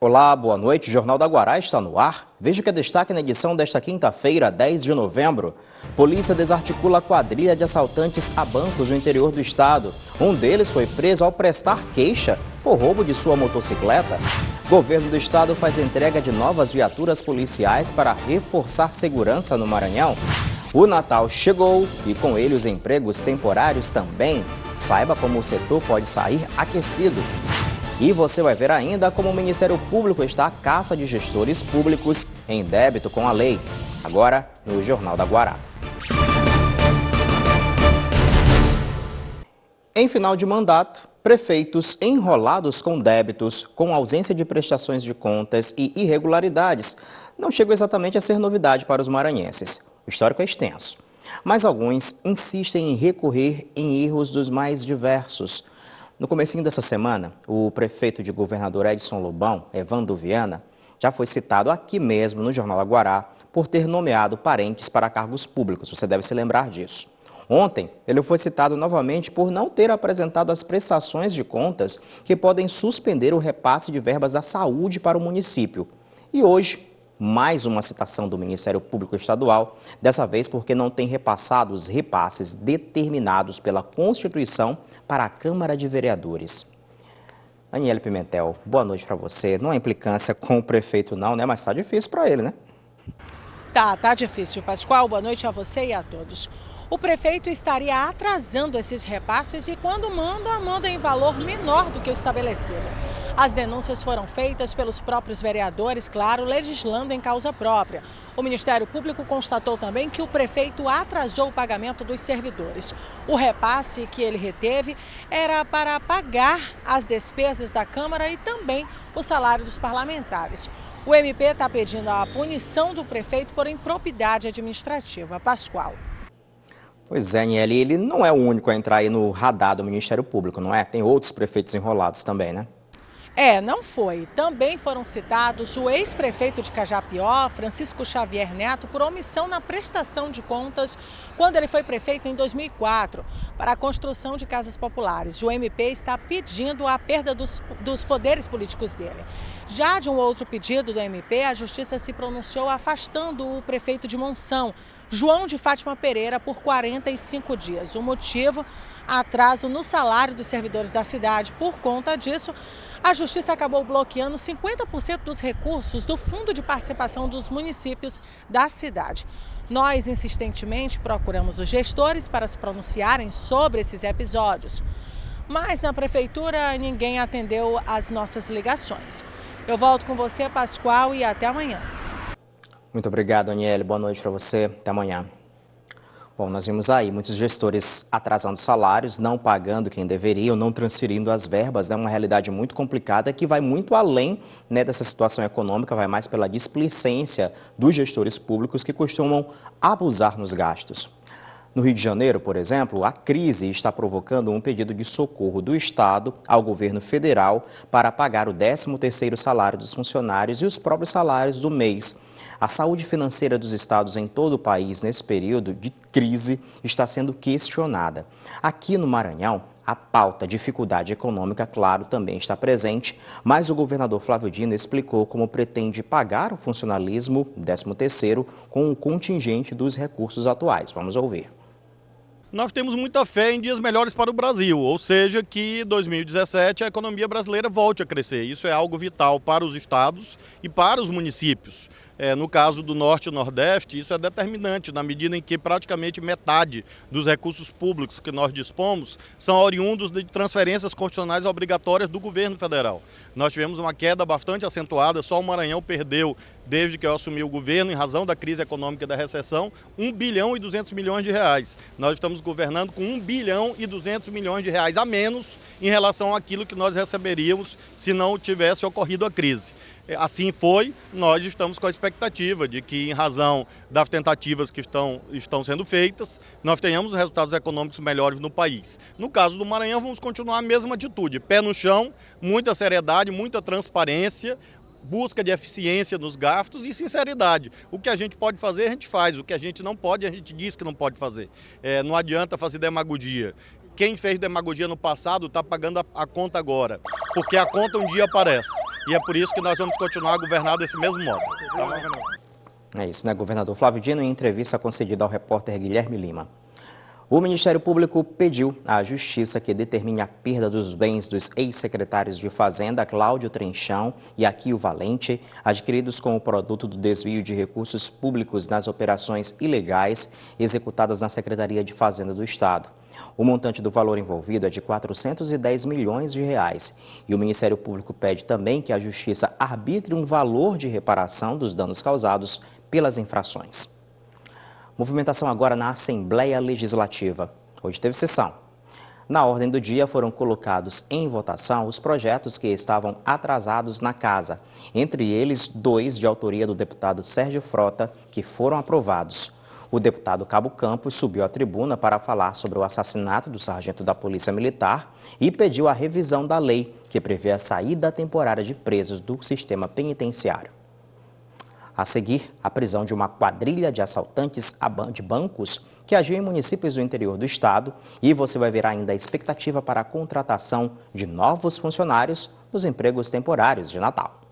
Olá, boa noite. O Jornal da Guará está no ar. Veja o que é destaque na edição desta quinta-feira, 10 de novembro. Polícia desarticula a quadrilha de assaltantes a bancos no interior do estado. Um deles foi preso ao prestar queixa por roubo de sua motocicleta. Governo do estado faz entrega de novas viaturas policiais para reforçar segurança no Maranhão. O Natal chegou e com ele os empregos temporários também. Saiba como o setor pode sair aquecido. E você vai ver ainda como o Ministério Público está à caça de gestores públicos em débito com a lei. Agora, no Jornal da Guará. Em final de mandato, prefeitos enrolados com débitos, com ausência de prestações de contas e irregularidades, não chegou exatamente a ser novidade para os maranhenses. O histórico é extenso, mas alguns insistem em recorrer em erros dos mais diversos. No comecinho dessa semana, o prefeito de Governador Edson Lobão, Evandro Viana, já foi citado aqui mesmo no Jornal da Guará por ter nomeado parentes para cargos públicos. Você deve se lembrar disso. Ontem, ele foi citado novamente por não ter apresentado as prestações de contas que podem suspender o repasse de verbas da saúde para o município. E hoje, mais uma citação do Ministério Público Estadual, dessa vez porque não tem repassado os repasses determinados pela Constituição para a Câmara de Vereadores. Aniele Pimentel, boa noite para você. Não há implicância com o prefeito não, né? Mas está difícil para ele, né? Tá difícil, Pascoal. Boa noite a você e a todos. O prefeito estaria atrasando esses repasses e quando manda em valor menor do que o estabelecido. As denúncias foram feitas pelos próprios vereadores, claro, legislando em causa própria. O Ministério Público constatou também que o prefeito atrasou o pagamento dos servidores. O repasse que ele reteve era para pagar as despesas da Câmara e também o salário dos parlamentares. O MP está pedindo a punição do prefeito por improbidade administrativa. Pascoal. Pois é, Aniele, ele não é o único a entrar aí no radar do Ministério Público, não é? Tem outros prefeitos enrolados também, né? Não foi. Também foram citados o ex-prefeito de Cajapió, Francisco Xavier Neto, por omissão na prestação de contas quando ele foi prefeito em 2004 para a construção de casas populares. O MP está pedindo a perda dos poderes políticos dele. Já de um outro pedido do MP, a Justiça se pronunciou afastando o prefeito de Monção, João de Fátima Pereira, por 45 dias. O motivo? Atraso no salário dos servidores da cidade. Por conta disso, a Justiça acabou bloqueando 50% dos recursos do Fundo de Participação dos Municípios da cidade. Nós, insistentemente, procuramos os gestores para se pronunciarem sobre esses episódios. Mas na Prefeitura, ninguém atendeu às nossas ligações. Eu volto com você, Pascoal, e até amanhã. Muito obrigado, Aniele. Boa noite para você. Até amanhã. Bom, nós vimos aí muitos gestores atrasando salários, não pagando quem deveriam, não transferindo as verbas. É uma realidade muito complicada que vai muito além, né, dessa situação econômica, vai mais pela displicência dos gestores públicos que costumam abusar nos gastos. No Rio de Janeiro, por exemplo, a crise está provocando um pedido de socorro do Estado ao governo federal para pagar o 13º salário dos funcionários e os próprios salários do mês. A saúde financeira dos estados em todo o país nesse período de crise está sendo questionada. Aqui no Maranhão, a pauta dificuldade econômica, claro, também está presente, mas o governador Flávio Dino explicou como pretende pagar o funcionalismo 13º com o contingente dos recursos atuais. Vamos ouvir. Nós temos muita fé em dias melhores para o Brasil, ou seja, que em 2017 a economia brasileira volte a crescer. Isso é algo vital para os estados e para os municípios. No caso do Norte e Nordeste, isso é determinante, na medida em que praticamente metade dos recursos públicos que nós dispomos são oriundos de transferências constitucionais obrigatórias do governo federal. Nós tivemos uma queda bastante acentuada, só o Maranhão perdeu, desde que eu assumi o governo, em razão da crise econômica e da recessão, 1 bilhão e 200 milhões de reais. Nós estamos governando com 1 bilhão e 200 milhões de reais a menos em relação àquilo que nós receberíamos se não tivesse ocorrido a crise. Assim foi, nós estamos com a expectativa de que, em razão das tentativas que estão sendo feitas, nós tenhamos resultados econômicos melhores no país. No caso do Maranhão, vamos continuar a mesma atitude, pé no chão, muita seriedade, muita transparência, busca de eficiência nos gastos e sinceridade. O que a gente pode fazer, a gente faz. O que a gente não pode, a gente diz que não pode fazer. Não adianta fazer demagogia. quem fez demagogia no passado está pagando a conta agora, porque a conta um dia aparece. E é por isso que nós vamos continuar a governar desse mesmo modo. É isso, né, governador Flávio Dino, em entrevista concedida ao repórter Guilherme Lima. O Ministério Público pediu à Justiça que determine a perda dos bens dos ex-secretários de Fazenda Cláudio Trenchão e Aquio Valente, adquiridos com o produto do desvio de recursos públicos nas operações ilegais executadas na Secretaria de Fazenda do Estado. O montante do valor envolvido é de 410 milhões de reais. E o Ministério Público pede também que a Justiça arbitre um valor de reparação dos danos causados pelas infrações. Movimentação agora na Assembleia Legislativa. Hoje teve sessão. Na ordem do dia foram colocados em votação os projetos que estavam atrasados na casa. Entre eles, 2 de autoria do deputado Sérgio Frota, que foram aprovados. O deputado Cabo Campos subiu à tribuna para falar sobre o assassinato do sargento da Polícia Militar e pediu a revisão da lei, que prevê a saída temporária de presos do sistema penitenciário. A seguir, a prisão de uma quadrilha de assaltantes de bancos que agiu em municípios do interior do estado, e você vai ver ainda a expectativa para a contratação de novos funcionários nos empregos temporários de Natal.